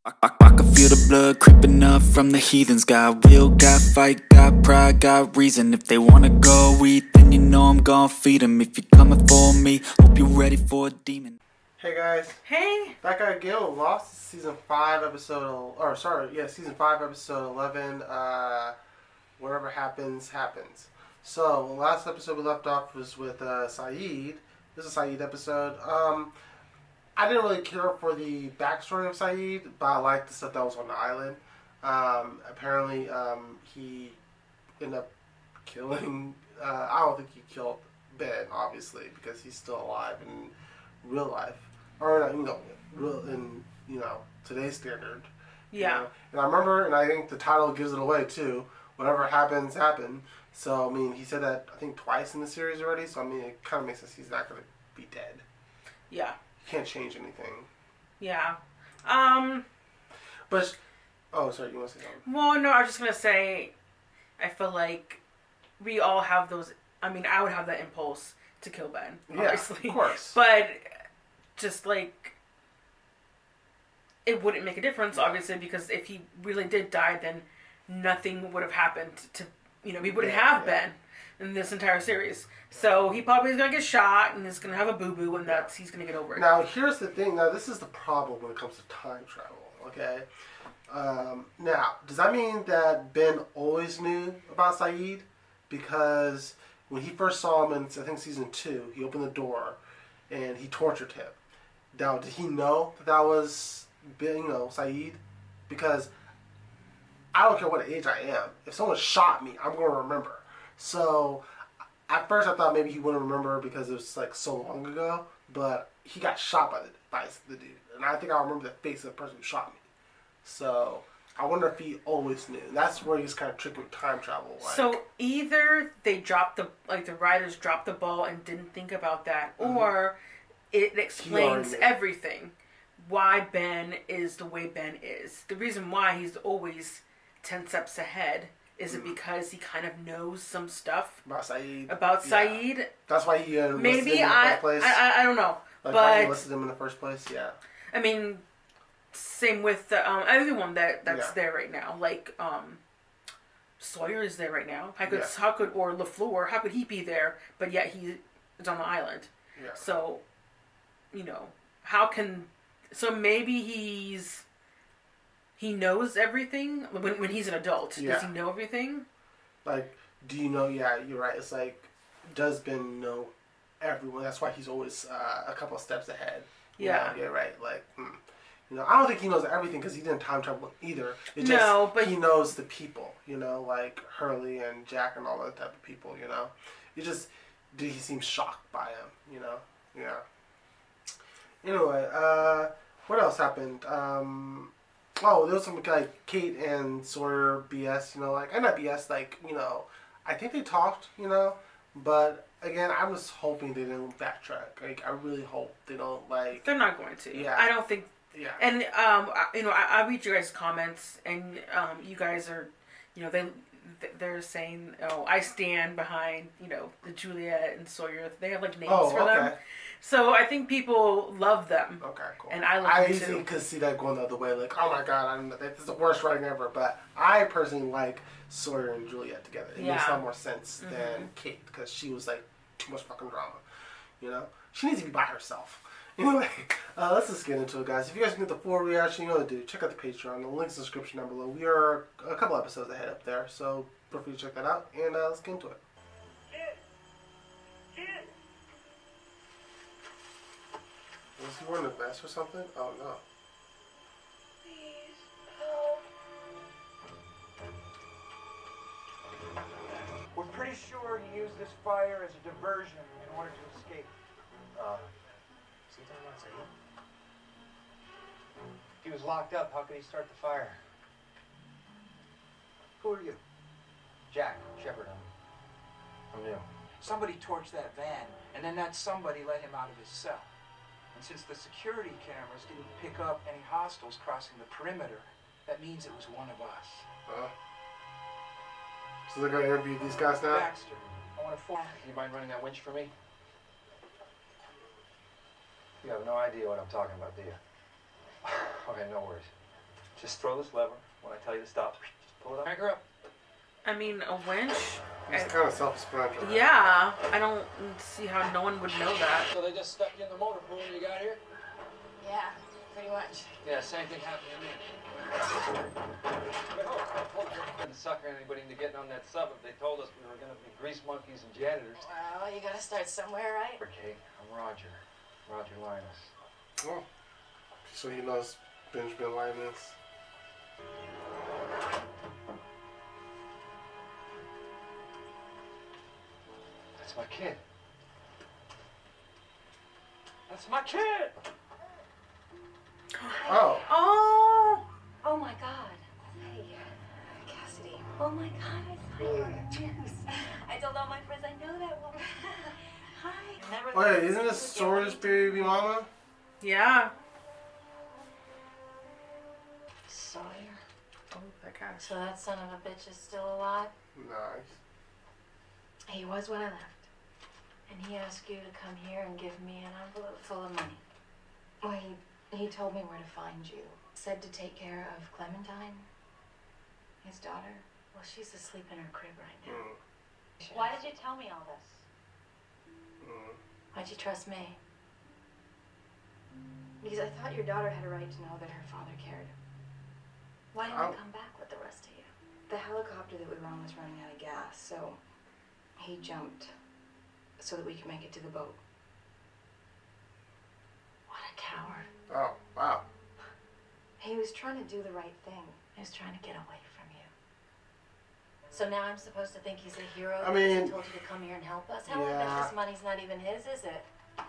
I can feel the blood creeping up from the heathens. Got will, got fight, got pride, got reason. If they wanna go eat, then you know I'm gon' feed them. If you're coming for me, hope you're ready for a demon. Hey guys. Hey. Back at again with Lost, season 5 episode, season 5 episode 11, whatever happens, happens. So, last episode we left off was with Saeed. This is a Saeed episode. I didn't really care for the backstory of Saeed, but I liked the stuff that was on the island. Apparently, he ended up killing, I don't think he killed Ben, obviously, because he's still alive in real life. Or, real in, today's standard. Yeah. And I remember, and I think the title gives it away, too. Whatever happens, happen. So, I mean, he said that, I think, twice in the series already. So, I mean, it kind of makes sense he's not going to be dead. Yeah. You can't change anything. Yeah. But, oh, sorry, you want to say something? Well, no, I was just going to say, I feel like we all have those, I mean, I would have that impulse to kill Ben, obviously. Yeah, of course. But, just like, it wouldn't make a difference, obviously, because if he really did die, then nothing would have happened to, we wouldn't have Ben in this entire series. So he probably is going to get shot and is going to have a boo-boo and he's going to get over it. Now, here's the thing. Now, this is the problem when it comes to time travel, okay? Now, does that mean that Ben always knew about Saeed? Because when he first saw him in, I think, season 2, he opened the door and he tortured him. Now, did he know that was, Saeed? Because I don't care what age I am. If someone shot me, I'm going to remember. So, at first I thought maybe he wouldn't remember because it was like so long ago. But he got shot by the dude. And I think I remember the face of the person who shot me. So, I wonder if he always knew. And that's where he's kind of tricky with time travel. So, either they dropped the writers dropped the ball and didn't think about that, or it explains everything. Why Ben is the way Ben is. The reason why he's always 10 steps ahead is it because he kind of knows some stuff about Saeed. That's why he enlisted him in the first place. I don't know. Like but why he enlisted him in the first place, yeah. I mean, same with the everyone that's there right now. Like Sawyer is there right now. Or LaFleur, how could he be there? But yet he is on the island. Yeah. So, how can? So maybe he knows everything when he's an adult. Yeah. Does he know everything? Like, do you know? Yeah, you're right. It's like, does Ben know everyone? That's why he's always a couple of steps ahead. Yeah. Yeah, right. Like, I don't think he knows everything because he didn't time travel either. But he knows the people. Like Hurley and Jack and all that type of people. It just he seems shocked by him. Yeah. Anyway, what else happened? There was some like Kate and Sawyer BS, not BS, I think they talked, but again, I'm just hoping they didn't backtrack. Like, I really hope they don't, They're not going to. Yeah. I don't think. Yeah. And, I read you guys' comments, and, you guys are, they're saying, I stand behind, the Juliet and Sawyer. They have, names for them. So I think people love them. Okay, cool. And I love them too. easily could see that going the other way. Like, oh my god, this is the worst writing ever. But I personally like Sawyer and Juliet together. It makes a lot more sense than Kate because she was too much fucking drama. She needs to be by herself. Anyway, let's just get into it, guys. If you guys can get the full reaction, you know what to do. Check out the Patreon. The link's in the description down below. We are a couple episodes ahead up there, so feel free to check that out. And let's get into it. Was he wearing a vest or something? Oh no. Please help. We're pretty sure he used this fire as a diversion in order to escape. Is he talking about Saeed? If he was locked up, how could he start the fire? Who are you? Jack, Shepard. I'm new. Somebody torched that van, and then that somebody let him out of his cell. And since the security cameras didn't pick up any hostiles crossing the perimeter, that means it was one of us. So they're going to interview these guys now? Baxter, I want to form... You mind running that winch for me? You have no idea what I'm talking about, do you? Okay, no worries. Just throw this lever. When I tell you to stop, just pull it up. Crank her up. I mean, a winch? He's kind of self-explanatory. Yeah, I don't see how no one would know that. So they just stuck you in the motor pool when you got here? Yeah, pretty much. Yeah, same thing happened to me. Didn't sucker anybody into getting on that sub if they told us we were going to be grease monkeys and janitors. Well, you gotta start somewhere, right? Okay, I'm Roger. Roger Linus. Oh. So he knows Benjamin Linus. That's my kid. That's my kid! Oh. Oh! Oh my God. Hey, Cassidy. Oh my God, I saw you. Yes. I told all my friends I know that woman. Hi. Never Wait, isn't this Sora's baby mama? Yeah. Sawyer. Oh, that guy. So that son of a bitch is still alive? Nice. He was when I left. And he asked you to come here and give me an envelope full of money. Well, he told me where to find you. Said to take care of Clementine, his daughter. Well, she's asleep in her crib right now. Why did you tell me all this? Why'd you trust me? Because I thought your daughter had a right to know that her father cared. Why didn't he come back with the rest of you? The helicopter that we were on was running out of gas, so he jumped so that we could make it to the boat. What a coward. Oh, wow. He was trying to do the right thing. He was trying to get away from you. So now I'm supposed to think he's a hero I because mean, he told you to come here and help us? Hell, I bet yeah. this money's not even his, is it? I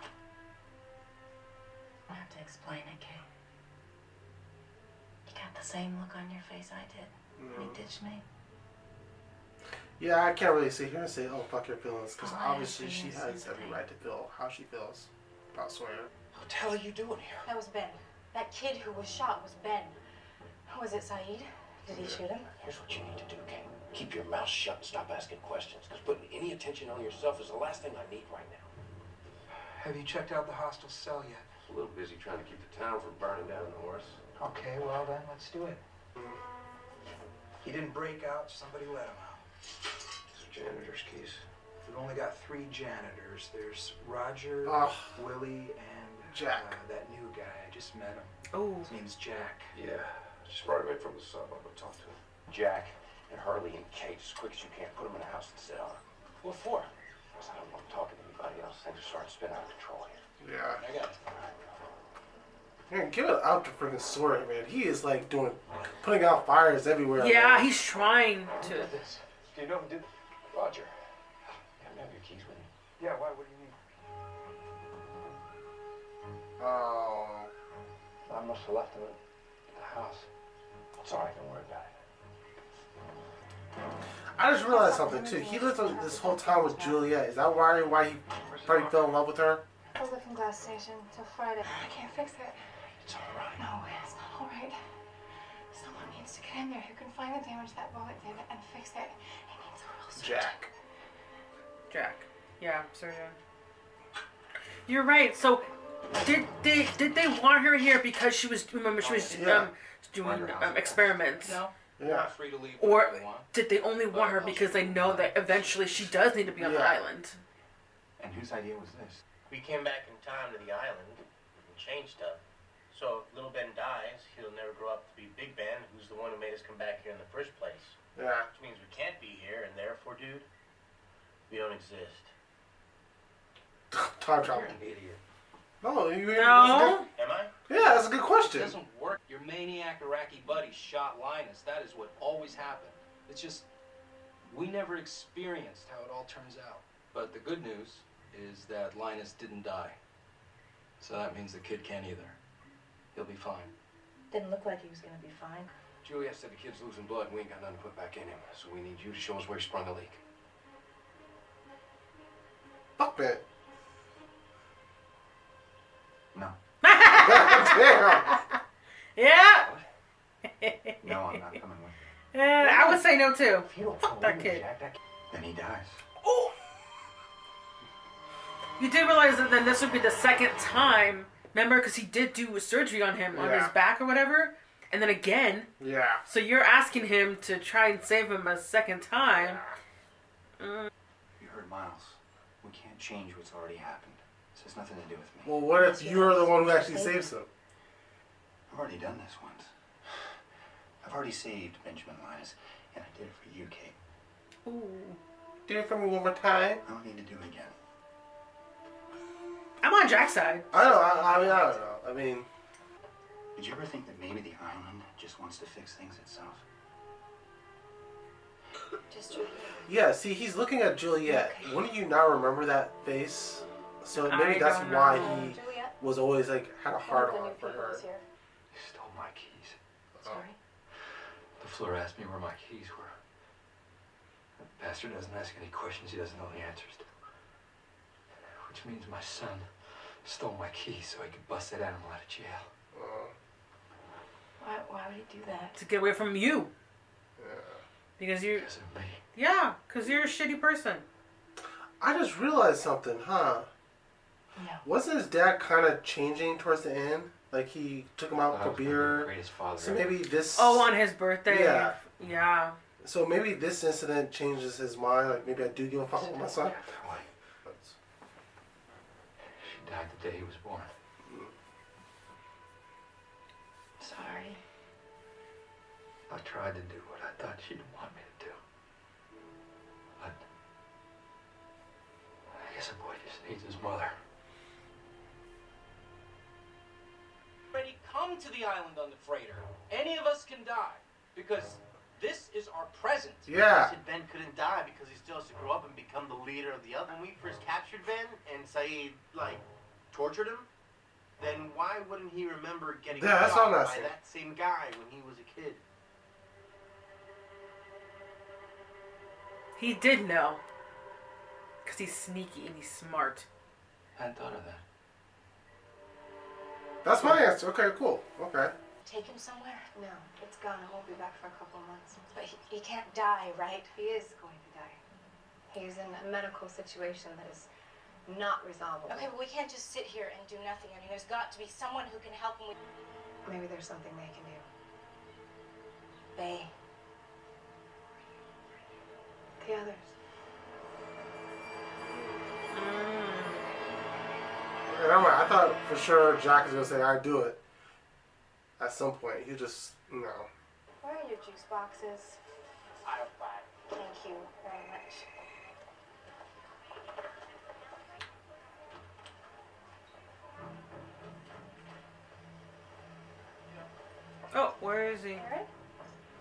have to explain it, Kay. You got the same look on your face I did when he ditched me. Yeah, I can't really sit here and say, oh, fuck your feelings, because Oh, I obviously she understand has every sympathy. right to feel how she feels about Sawyer. What the hell are you doing here? That was Ben. That kid who was shot was Ben. Was it Saeed? Did he shoot him? Here's what you need to do, Kay. Keep your mouth shut and stop asking questions, because putting any attention on yourself is the last thing I need right now. Have you checked out the hostel cell yet? I'm a little busy trying to keep the town from burning down, Horace. Okay, well then, let's do it. He didn't break out, somebody let him out. These are janitor's keys. We've only got 3 janitors. There's Roger, Ugh. Willie, and Jack. that new guy. I just met him. Oh. His name's Jack. Yeah, just brought him in from the sub. I'm gonna talk to him. Jack and Hurley and Kate, as quick as you can, put them in a house and sit on them. What for? Because I don't want them talking to anybody else. Things are starting to spin out of control here. Yeah. I got it. Man, give it out to freaking Sawyer, man. He is like putting out fires everywhere. Yeah, man. he's trying to. This. Do you know who did? Roger. You happen to have your keys with you? Yeah, why? What do you mean? Oh. I must have left them at the house. It's all right, don't worry about it. I just realized something too. He lived this whole time with Juliet. Is that why he probably fell in love with her? I was from Glass Station till Friday. I can't fix it. It's all right. No, it's not all right. Someone needs to get in there who can find the damage that bullet did and fix it. He needs a real surgeon. Jack. Yeah, surgeon. You're right. So, did they want her here because she was doing experiments? No. Yeah. You're free to leave Or whenever you want. did they only want her because they know that eventually she does need to be on the Yeah. island? And whose idea was this? We came back in time to the island and changed stuff. So if little Ben dies, he'll never grow up to be Big Ben, who's the one who made us come back here in the first place. Yeah. Which means we can't be here, and therefore, dude, we don't exist. Time travel. You're an idiot. No, you. No. Am I? Yeah, that's a good It question. doesn't work. Your maniac Iraqi buddy shot Linus. That is what always happened. It's just, we never experienced how it all turns out. But the good news is that Linus didn't die. So that means the kid can't either. He'll be fine. Didn't look like he was going to be fine. Juliet said the kid's losing blood and we ain't got nothing to put back in him. So we need you to show us where he sprung the leak. Fuck that. No. Damn. Yeah. No, I'm not coming with you. I would say no too. If you don't Fuck that kid. Jack, then he dies. Oh. You did realize that then this would be the second time. Remember, because he did do a surgery on him on Yeah. his back or whatever, and then again. Yeah. So you're asking him to try and save him a second time. You heard Miles. We can't change what's already happened. This has nothing to do with me. Well, what if you're the one who actually saves him? I've already done this once. I've already saved Benjamin Linus, and I did it for you, Kate. Ooh. Do it for me one more time. I don't need to do it again. I'm on Jack's side. I don't know. I don't know. I mean, Did you ever think that maybe the island just wants to fix things itself? Just Juliet. yeah. See, he's looking at Juliet. Wouldn't you now remember that face? So maybe I that's don't why know. he Juliet? was always like had a hard One of the on new for people her. is here. He stole my keys. Sorry. The floor asked me where my keys were. The bastard doesn't ask any questions he doesn't know the answers to. Which means my son stole my keys so he could bust that animal out of jail. Why would he do that? To get away from you. Yeah. Because you're... Because of me. Yeah, because you're a shitty person. I just realized something, huh? Yeah. Wasn't his dad kind of changing towards the end? Like he took him out I for was gonna be the beer. greatest father So ever. maybe this. Oh, on his birthday? Yeah. Yeah. So maybe this incident changes his mind. Like maybe I do give a fuck with my son. Why? She died the day he was born. Sorry. I tried to do what I thought she'd want me to do. But I guess a boy just needs his mother. Already come to the island on the freighter. Any of us can die because this is our present. Yeah. Said Ben couldn't die because he still has to grow up and become the leader of the other. When we first captured Ben and Saeed tortured him, then why wouldn't he remember getting Yeah, that's shot all I'm by asking. that same guy when he was a kid? He did know. Because he's sneaky and he's smart. I hadn't thought of that. That's my answer. Okay, cool. Okay. Take him somewhere? No, it's gone. It won't be back for a couple of months. But he can't die, right? He is going to die. He's in a medical situation that is not resolvable. Okay, but we can't just sit here and do nothing. I mean, there's got to be someone who can help him with... Maybe there's something they can do. They. The others. And I thought for sure Jack was gonna say I'd do it. At some point, he just Where are your juice boxes? Aisle 5. Thank you very much. Oh, where is he? Aaron?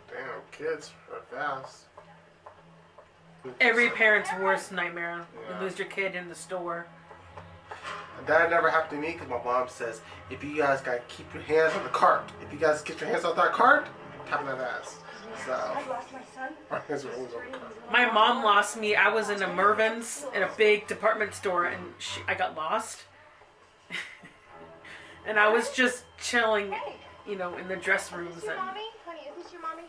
damn kids are fast. Every parent's worst nightmare. Yeah. You lose your kid in the store. That never happened to me because my mom says if you guys gotta keep your hands on the cart. If you guys get your hands off that cart, tap that ass. So I've lost my son. our hands are always on the cart. My mom lost me. I was in a Mervyn's in a big department store and I got lost. And I was just chilling, you know, in the dress rooms. Is this your And mommy? Honey, is this your mommy?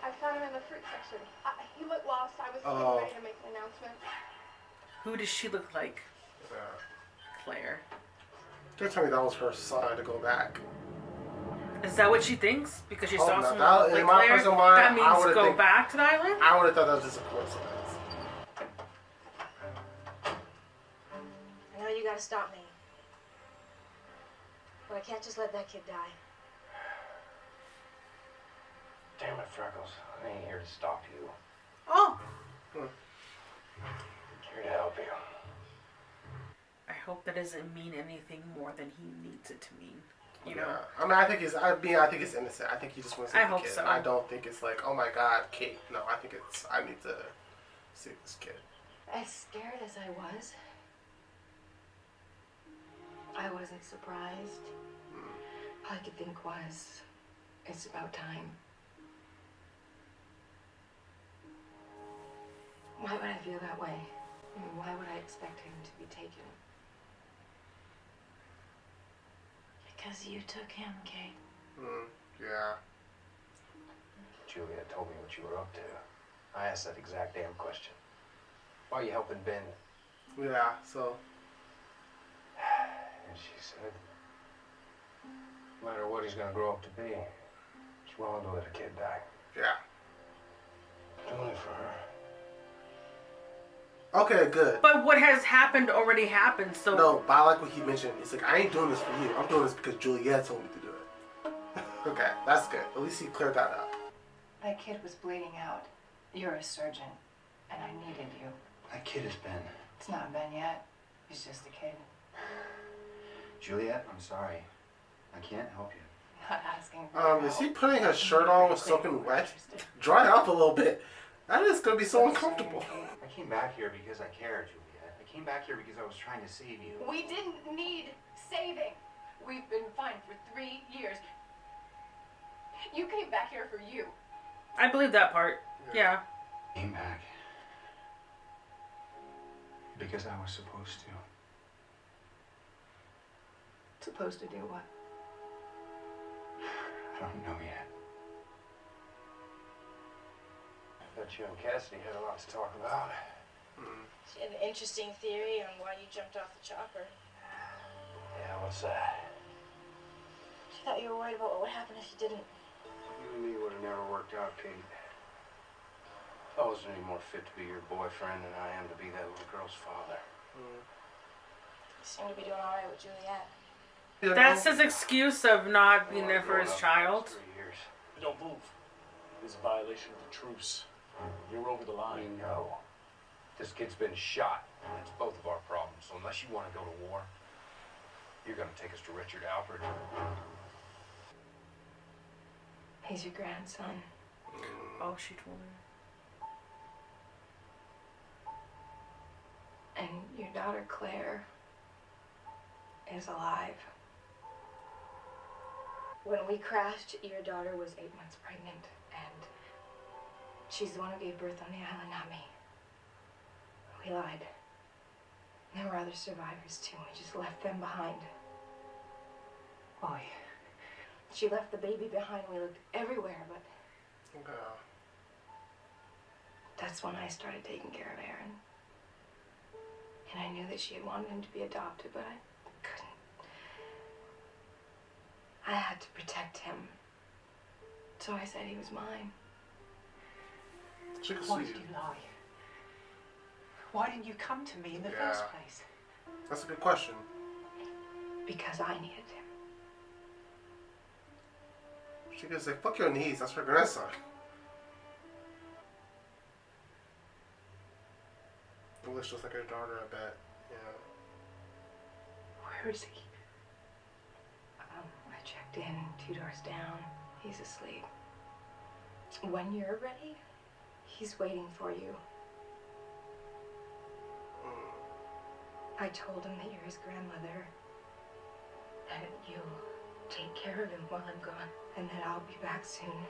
I found him in the fruit section. He looked lost. I was Oh. getting ready to make an announcement. who does she look like? Yeah. Claire. Don't tell me that was her sign to go back. Is that what she thinks? Because she Oh, saw no, someone that- look in like my Claire? personal mind, That I means would've go think- back to the island? I would have thought that was just a coincidence. I know you gotta stop me. But I can't just let that kid die. Damn it, Freckles. I ain't here to stop you. Oh, I'm here to help you. I hope that doesn't mean anything more than he needs it to mean. You know? Yeah. I mean, I think it's innocent. I think he just wants to I see the hope kid. so. I don't think it's like, oh my God, Kate. No, I think it's I need to see this kid. As scared as I was, I wasn't surprised. All I could think was, it's about time. Why would I feel that way? I mean, why would I expect him to be taken? Because you took him, Kate. Yeah. Juliet told me what you were up to. I asked that exact damn question. Why are you helping Ben? Yeah. So And she said, no matter what he's gonna grow up to be. She's willing to let a kid die. Yeah. Doing it for her. Okay, good. But what has happened already happened, so... No, but I like what he mentioned. He's like, I ain't doing this for you. I'm doing this because Juliet told me to do it. Okay, that's good. At least he cleared that up. That kid was bleeding out. You're a surgeon, and I needed you. That kid is Ben. It's not Ben yet. He's just a kid. Juliet, I'm sorry. I can't help you. Not asking for Is he putting his shirt on with soaking wet? Dry it up a little bit. That is going to be so uncomfortable. I came back here because I care, Juliet. I came back here because I was trying to save you. We didn't need saving. We've been fine for 3 years. You came back here for you. I believe that part. Yeah. I came back because I was supposed to. Supposed to do what? I don't know yet. I bet you and Cassidy had a lot to talk about. She had an interesting theory on why you jumped off the chopper. Yeah, what's that? She thought you were worried about what would happen if you didn't. You and me would have never worked out, Kate. I wasn't any more fit to be your boyfriend than I am to be that little girl's father. You seem to be doing all right with Juliet. That's his excuse of not being there for his child. 3 years. Don't move. It's a violation of the truce. You're over the I line. know. This kid's been shot. That's both of our problems. So unless you want to go to war, you're going to take us to Richard Alpert. He's your grandson. Oh, she told me. And your daughter, Claire, is alive. When we crashed, your daughter was 8 months pregnant, and she's the one who gave birth on the island, not me. We lied. There were other survivors, too. We just left them behind. Boy. She left the baby behind. We looked everywhere, but that's when I started taking care of Aaron. And I knew that she had wanted him to be adopted, but I couldn't. I had to protect him. So I said he was mine. Why did you lie? Why didn't you come to me in the first place? That's a good question. Because I needed him. She could say, fuck your niece, that's her grandson. It looks just like her daughter, I bet. Yeah. Where is he? I checked in 2 doors down. He's asleep. When you're ready, he's waiting for you. I told him that you're his grandmother, that you'll take care of him while I'm gone, and that I'll be back soon.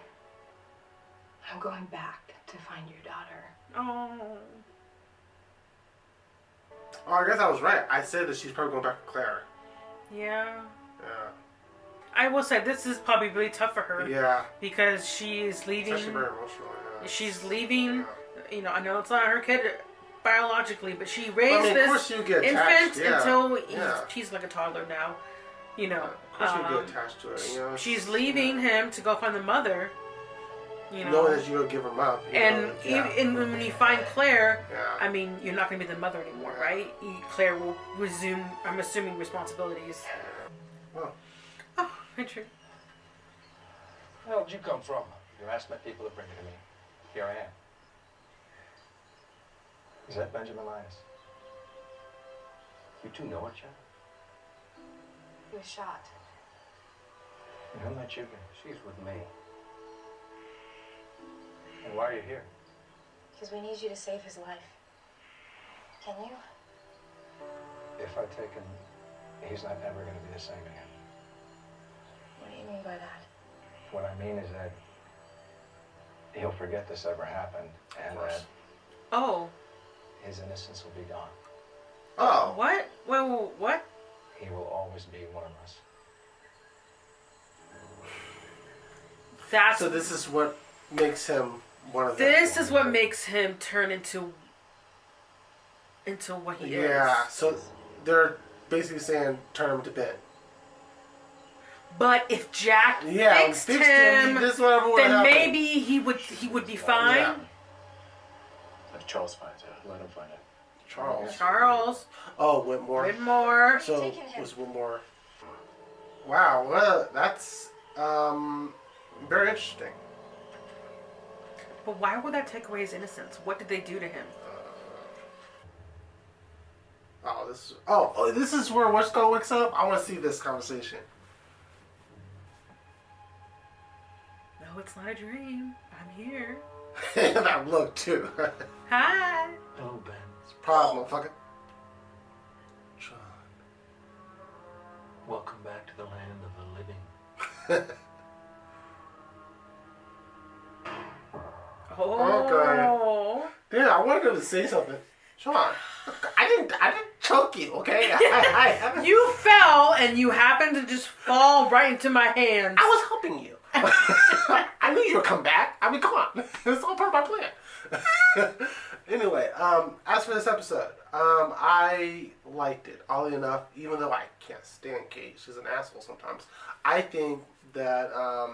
I'm going back to find your daughter. Oh. Oh, I guess I was right. I said that she's probably going back to Claire. Yeah. Yeah. I will say this is probably really tough for her. Yeah. Because she is leaving. It's actually very emotional. Yeah. She's leaving. Yeah. You know, I know it's not her kid biologically, but she raised this infant until he's like a toddler now. You know. Of course you get attached to it. You know, she's leaving him to go find the mother. You know, knowing that you're gonna give him up. And when you find Claire, I mean, you're not gonna be the mother anymore, right? Claire will resume, I'm assuming, responsibilities. Well. Oh, Richard. Where did you come from? You asked my people to bring you to me. Here I am. Is that Benjamin Linus? You two know each other? He was shot. And who let you get? She's with me. And why are you here? Because we need you to save his life. Can you? If I take him, he's not ever going to be the same again. What do you mean by that? What I mean is that he'll forget this ever happened, and that his innocence will be gone. Oh. What? Well, what? He will always be one of us. So this is what makes him one of them. This is what makes him turn into what he is. Yeah, so they're basically saying turn him to Ben. But if Jack fixed him, then maybe he would be fine. Yeah. If Charles finds out, let him find out. Charles. Oh, Whitmore. Whitmore. So was Whitmore. Wow, well, that's very interesting. But why would that take away his innocence? What did they do to him? This is where Westco wakes up. I want to see this conversation. No, it's not a dream. I'm here. That look too. Hi. Hello, Ben. Surprise, motherfucker. John. Welcome back to the land of the living. Oh. Okay. Yeah, I wanted him to say something. Sean, I didn't choke you, okay? You fell and you happened to just fall right into my hands. I was helping you. I knew you would come back. I mean, come on. It's all part of my plan. Anyway, as for this episode, I liked it. Oddly enough, even though I can't stand Kate, she's an asshole sometimes. I think that I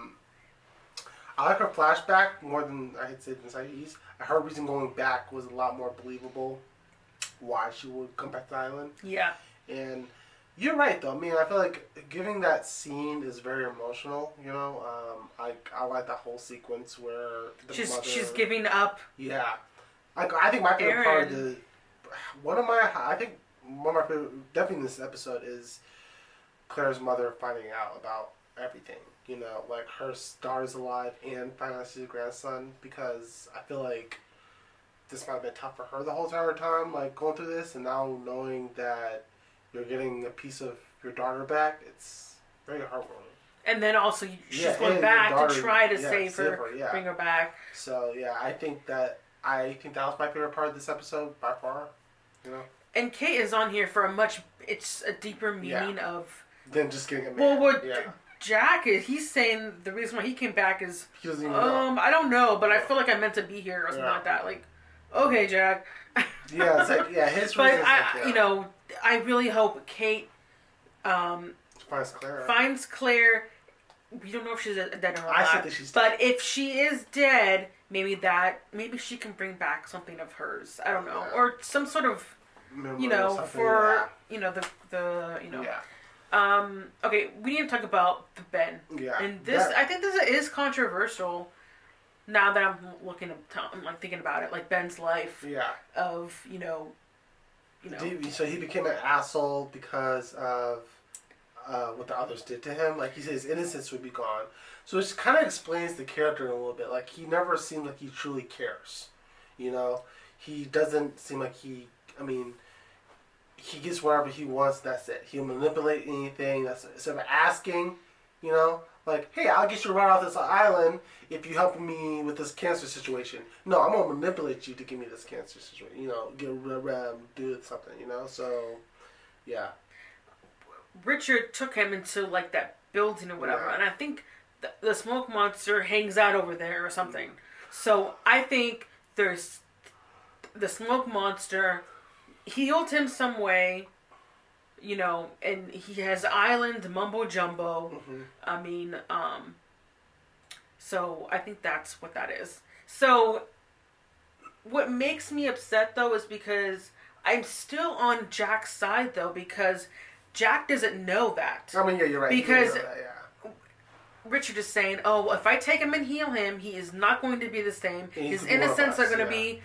like her flashback more than I had said in Saeed's. Her reason going back was a lot more believable. Why she would come back to the island. Yeah. And you're right, though. I mean, I feel like giving that scene is very emotional. You know, I like that whole sequence where she's giving up. Yeah, I think my favorite part of one of my favorite definitely in this episode is Claire's mother finding out about everything. You know, like her daughter's alive and finding out she's a grandson, because I feel like this might have been tough for her the whole entire time, like going through this, and now knowing that you're getting a piece of your daughter back, it's very heartwarming. And then also she's going back to try to save her, bring her back. So yeah, I think that was my favorite part of this episode by far. You know. And Kate is on here for it's a deeper meaning of than just getting a man. Well, Jack is, he's saying the reason why he came back is he doesn't even know. I don't know, but I feel like I meant to be here or something like that. Like, okay, Jack. Yeah, it's like his reason. But you know, I really hope Kate finds Claire. We don't know if she's dead or not. I said that she's dead. But if she is dead, maybe she can bring back something of hers. I don't know, or some sort of for the. Okay, we need to talk about the Ben. Yeah. And I think this is controversial. Now that I'm thinking about it, like Ben's life. Yeah. Of So he became an asshole because of what the others did to him. Like he said, his innocence would be gone. So it kind of explains the character a little bit. Like he never seemed like he truly cares. You know, he doesn't seem like he gets whatever he wants. That's it. He'll manipulate anything. That's it. Instead of asking, like, hey, I'll get you right off this island if you help me with this cancer situation. No, I'm gonna manipulate you to give me this cancer situation. Do something. So, yeah. Richard took him into like that building or whatever, and I think the smoke monster hangs out over there or something. So I think there's the smoke monster healed him some way, and he has island mumbo jumbo. Mm-hmm. So I think that's what that is. So what makes me upset though is because I'm still on Jack's side though, because Jack doesn't know that. I mean, yeah, you're right. Because Richard is saying, oh, if I take him and heal him, he is not going to be the same. His innocence are going to be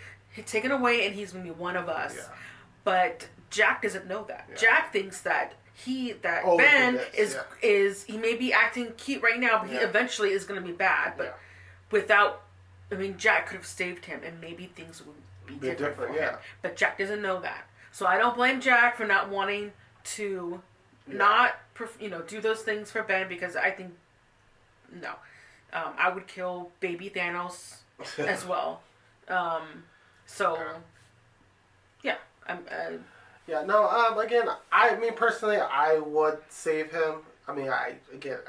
taken away, and he's going to be one of us. Yeah. But Jack doesn't know that. Yeah. Jack thinks that Ben is he may be acting cute right now, but he eventually is going to be bad. But Jack could have saved him, and maybe things would be different for him. But Jack doesn't know that. So I don't blame Jack for not wanting to do those things for Ben, because I think I would kill baby Thanos as well. Again, I mean, personally, I would save him. I mean,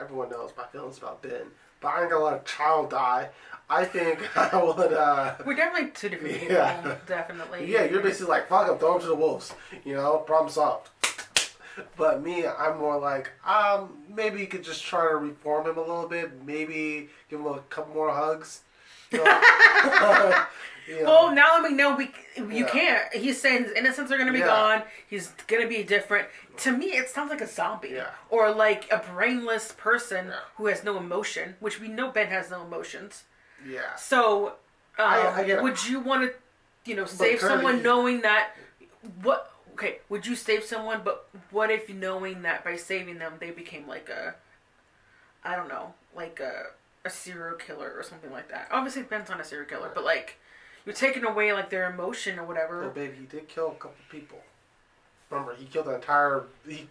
everyone knows my feelings about Ben, but I ain't gonna let a child die. I think I would, we're definitely two different people, definitely. Yeah, you're basically like, fuck him, throw him to the wolves. Problem solved. But me, I'm more like, maybe you could just try to reform him a little bit. Maybe give him a couple more hugs. You know? Well, now that we know you can't. He's saying his innocence are going to be gone. He's going to be different. To me, it sounds like a zombie. Or like a brainless person who has no emotion, which we know Ben has no emotions. Yeah. So, would you want to, save someone knowing that... Okay, would you save someone, but what if knowing that by saving them, they became like a serial killer or something like that? Obviously, Ben's not a serial killer, but like, you're taking away like their emotion or whatever. Well, baby, he did kill a couple people. Remember, he killed the entire.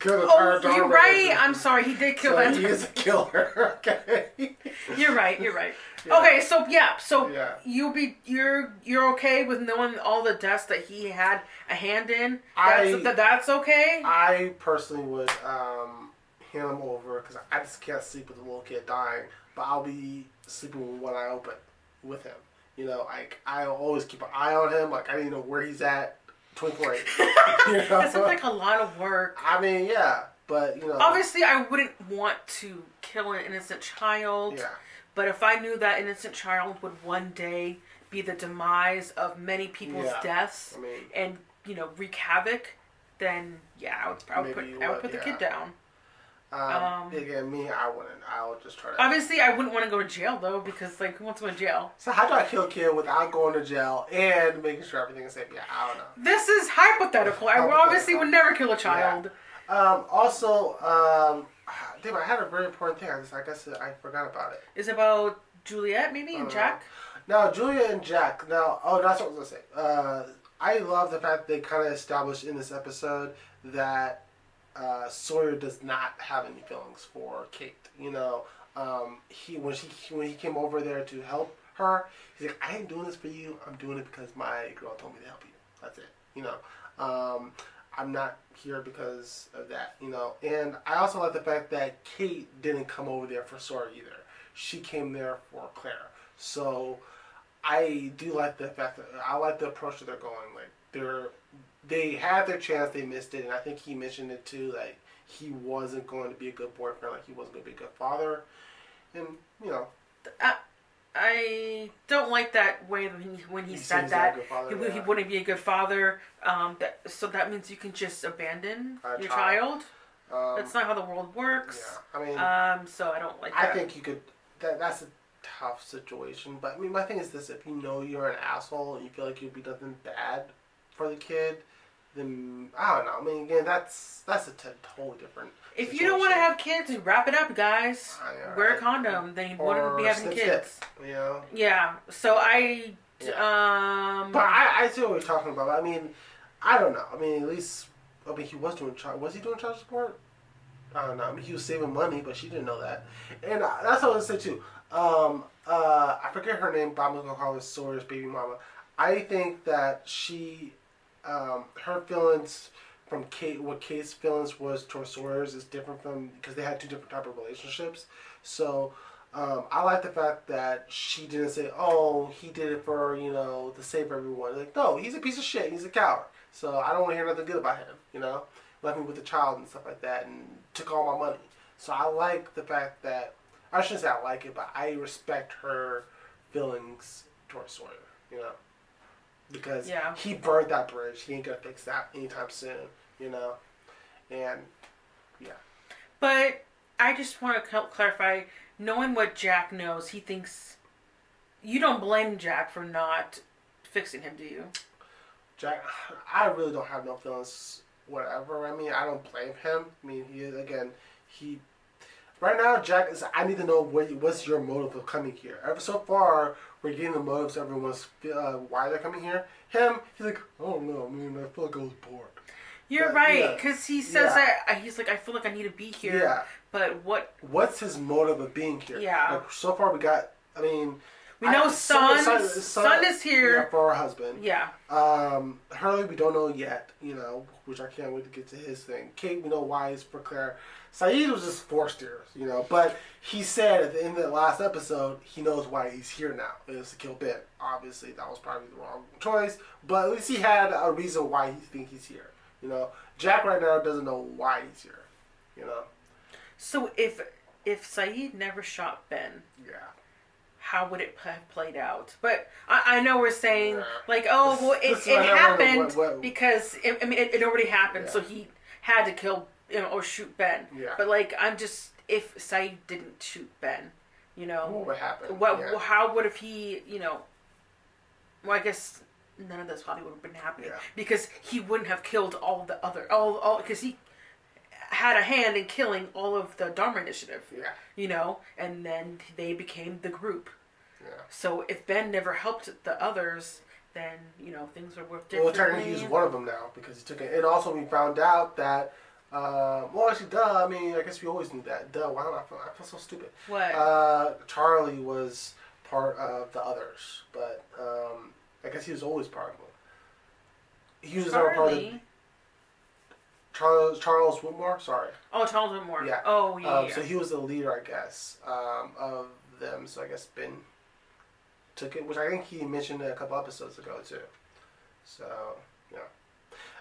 Oh, you're right. I'm sorry, he did kill that. He is a killer. Okay. You're right. Yeah. Okay, so you're okay with knowing all the deaths that he had a hand in. That's okay. I personally would hand him over because I just can't sleep with a little kid dying. But I'll be sleeping with one eye open with him. Like I always keep an eye on him. Like I didn't know where he's at. 24/8. That sounds like a lot of work. I mean, yeah, but obviously, I wouldn't want to kill an innocent child. Yeah. But if I knew that innocent child would one day be the demise of many people's deaths and wreak havoc, then I would put the kid down. Again, me, I wouldn't. I would just try to... Obviously, I wouldn't want to go to jail, though, because, like, who wants to go to jail? So how do I kill a kid without going to jail and making sure everything is safe? Yeah, I don't know. This is hypothetical. I obviously would never kill a child. Yeah. Damn, I had a very important thing. I guess I forgot about it. Is it about Juliet, maybe, and Jack? No, Juliet and Jack. Now, that's what I was going to say. I love the fact they kind of established in this episode that Sawyer does not have any feelings for Kate. When he came over there to help her, he's like, I ain't doing this for you. I'm doing it because my girl told me to help you. That's it. I'm not here because of that. And I also like the fact that Kate didn't come over there for Sawyer either. She came there for Claire. So I do like the fact that I like the approach that they're going. Like they had their chance, they missed it, and I think he mentioned it too. Like he wasn't going to be a good boyfriend, like he wasn't going to be a good father, and I don't like that way when he said that he wouldn't be a good father. So that means you can just abandon your child. That's not how the world works. Yeah, I mean, so I don't like that. I think you could. That's a tough situation, but I mean, my thing is this: if you know you're an asshole and you feel like you'll be nothing bad for the kid, then I don't know. I mean, again, that's a totally different. If you don't want to have kids, wrap it up, guys. Wear a condom. Then you wouldn't be having kids. Yeah. So But I see what we're talking about. I mean, I don't know. I mean, at least he was doing was he doing child support? I don't know. I mean, he was saving money, but she didn't know that. And that's what I was going to say too. I forget her name, but I'm going to call her Sawyer's baby mama. I think that she, her feelings from Kate, what Kate's feelings was towards Sawyer's is different from, because they had two different type of relationships. So, I like the fact that she didn't say, oh, he did it for, to save everyone. Like, no, he's a piece of shit. He's a coward. So I don't want to hear nothing good about him, Left me with the child and stuff like that and took all my money. So I like the fact that, I shouldn't say I like it, but I respect her feelings towards Sawyer, Because he burned that bridge. He ain't going to fix that anytime soon, And, yeah. But I just want to clarify, knowing what Jack knows, he thinks... You don't blame Jack for not fixing him, do you? Jack, I really don't have no feelings whatever. I mean, I don't blame him. I mean, right now, Jack is, I need to know what's your motive of coming here. So far, we're getting the motives of everyone's, why they're coming here. Him, he's like, oh no, I mean, I feel like I was bored. You're right, because he says that, he's like, I feel like I need to be here. Yeah. But what's his motive of being here? Yeah. Like, so far, we got, I mean... We know Son is here. Yeah, for her husband. Yeah. Hurley, we don't know yet, which I can't wait to get to his thing. Kate, we know why he's for Claire. Saeed was just forced here, but he said at the end of the last episode, he knows why he's here now. It was to kill Ben. Obviously, that was probably the wrong choice, but at least he had a reason why he thinks he's here, You know, Jack right now doesn't know why he's here. You know. So if Saeed never shot Ben, yeah, how would it have played out? But I know we're saying like, this it happened what, because it already happened, yeah. so he had to kill or shoot Ben. Yeah. But like, I'm just, if Saeed didn't shoot Ben, you know, what would happen? How would have he, you know? Well, I guess none of this probably would have been happening because he wouldn't have killed all the other because he had a hand in killing all of the Dharma Initiative. Yeah. You know, and then they became the group. Yeah. So if Ben never helped the others, then you know things would work differently. Well, technically he's one of them now because he took it. And also we found out that. Well, actually, duh. I mean, I guess we always knew that. Duh. Why don't I feel so stupid? What? Charlie was part of the others, but I guess he was always part of them. He was never part of the, Charles Whitmore. Sorry. Oh, Charles Whitmore. Yeah. Oh, yeah. So he was the leader, I guess, of them. So I guess Ben took it, which I think he mentioned a couple episodes ago too. So yeah.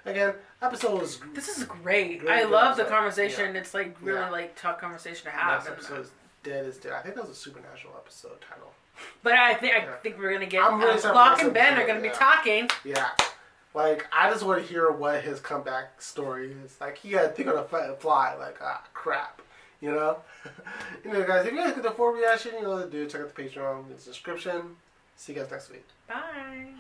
Again, episode was. This is great. Good, I good love the episode. conversation. It's like really like tough conversation to have. Next episode is Dead is Dead. I think that was a supernatural episode title. But I think we're gonna get I'm really Locke and Ben are gonna be talking. Yeah. Like, I just want to hear what his comeback story is. Like, he had to think on the fly. Like, crap. You know? You know, guys, if you guys get the full reaction, you know what to do. Check out the Patreon in the description. See you guys next week. Bye.